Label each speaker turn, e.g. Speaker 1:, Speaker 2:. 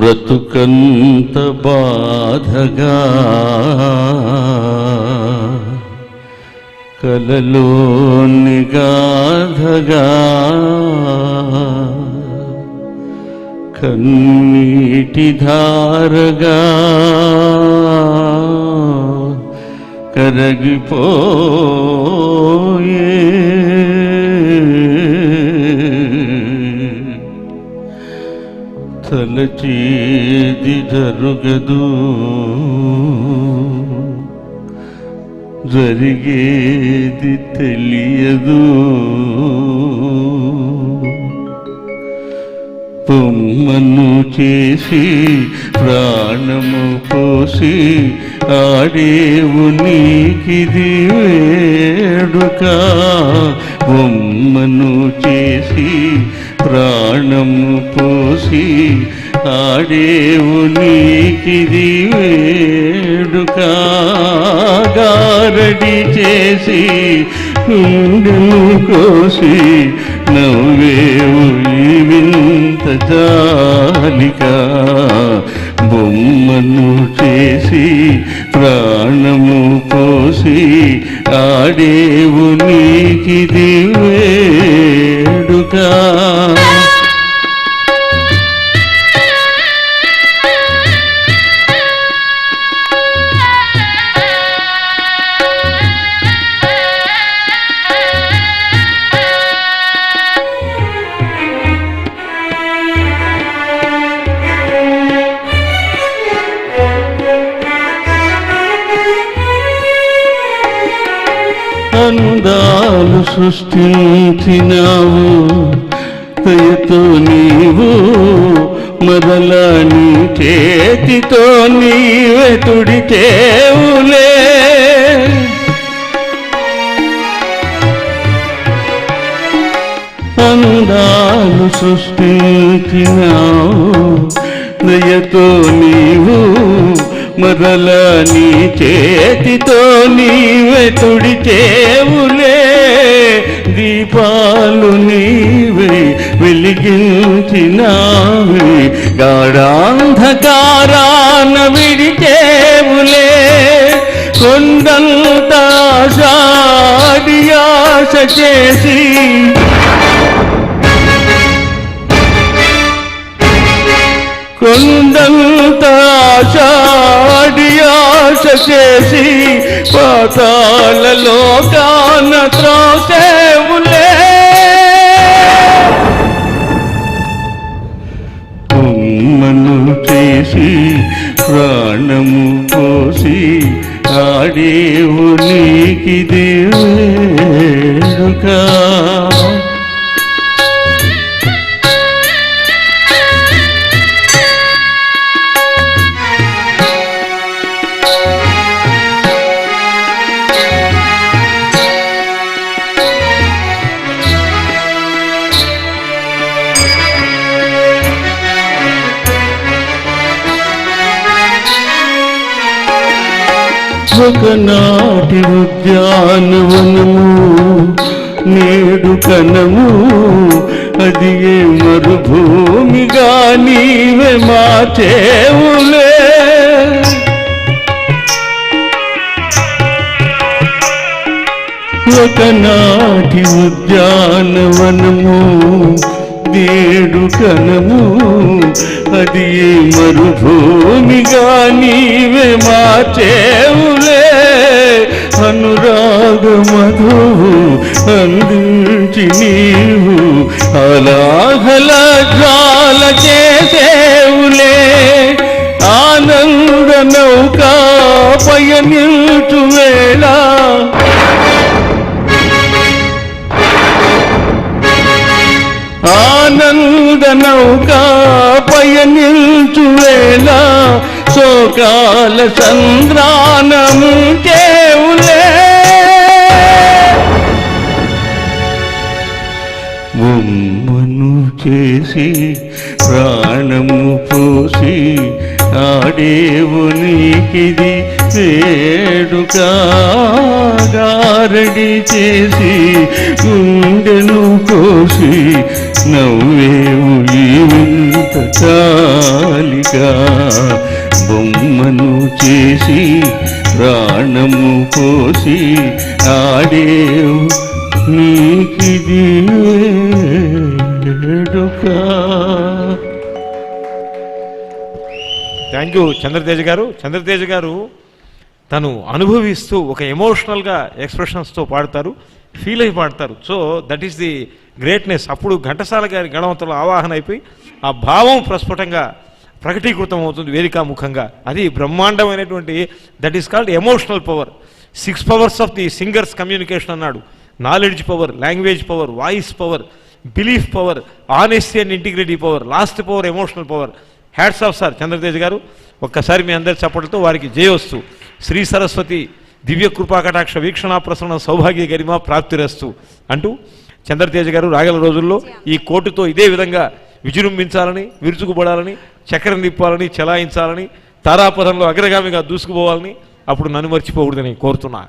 Speaker 1: బ్రతుకంత బాధగా కలలోని గాధగా కన్నీటి ధారగా కరగిపోయే తలచేది జరుగదు జరిగేది తెలియదు పొమ్మను చేసి ప్రాణము పోసి ఆడేవు నీకిది వేడుక బొమ్మను చేసి ప్రాణము పోసి ఆడేవు నీకిది వేడుక గారడి చేసి గుండెను కోసి నవ్వేవు ఈ వింత జాలిక బొమ్మను చేసి ప్రాణము పోసి ఆడేవు నీకిది వేడుక అందాలు సృష్టించినావు దయతో నీవు మరలా నీ చేతితో నీవే తుడిచేవులే అందాలు సృష్టించినావు దయతో నీవు మరలా నీ చేతితో నీవే తుడిచేవులే దీపాలు నీవే వెలిగించినావే గాఢాంధకారాన విడిచేవులే కొండంత ఆశ చేసి కొండంత ఆశ చేసి పాతాళలో కాన త్రోసేవులే బొమ్మను చేసి ప్రాణము పోసి ఆడేవు నీకిది వేడుక ఒకనాటి ఉద్యానవనము నేడు కనము అది మరుభూమిగా నీవే మార్చేవులే ఒకనాటి ఉద్యానవనము నేడు కనము అది మరుభూమిగా నీవే మార్చేవులే అనురాగ మధువు అందించి నీవు హలాహల జ్వాల చేసేవులే ఆనంద నౌకా పయనించు వేళ ఆనంద నౌకా పయనించు వేళ శోకాల సంద్రానము కేవులే బొమ్మను చేసి ప్రాణము పోసి ఆడేవు నీకిది వేడుక గారడి చేసి గుండెను కోసి నవ్వేవు ఈ వింత చాలిక బొమ్మను చేసి ప్రాణము పోసి ఆడేవు నీకిది వేడుక.
Speaker 2: థ్యాంక్ యూ చంద్రతేజ గారు. చంద్రతేజ గారు తను అనుభవిస్తూ ఒక ఎమోషనల్గా ఎక్స్ప్రెషన్స్తో పాడతారు, ఫీల్ అయి పాడతారు. So that is the greatness. అప్పుడు ఘంటసాల గారి గణవంతుల ఆవాహన అయిపోయి ఆ భావం ప్రస్ఫుటంగా ప్రకటీకృతం అవుతుంది వేదికాముఖంగా. అది బ్రహ్మాండమైనటువంటి that is called emotional power. 6 powers of the singers communication అన్నాడు. Knowledge power, language power, voice power, belief power, honesty and integrity power, last power emotional power. Hats off sir Chandrateja garu. ఒక్కసారి మీ అందరి చప్పట్లతో వారికి జయోస్తు. శ్రీ సరస్వతి దివ్య కృపా కటాక్ష వీక్షణా ప్రసరణ సౌభాగ్య గరిమ ప్రాప్తిరస్తు అంటూ చంద్రతేజ గారు రాగల రోజుల్లో ఈ కోటుతో ఇదే విధంగా విజృంభించాలని, విరుచుకుపడాలని, చక్రం తిప్పాలని, చెలాయించాలని, తారాపథంలో అగ్రగామిగా దూసుకుపోవాలని, అప్పుడు నన్ను మర్చిపోకూడదని కోరుతున్నా.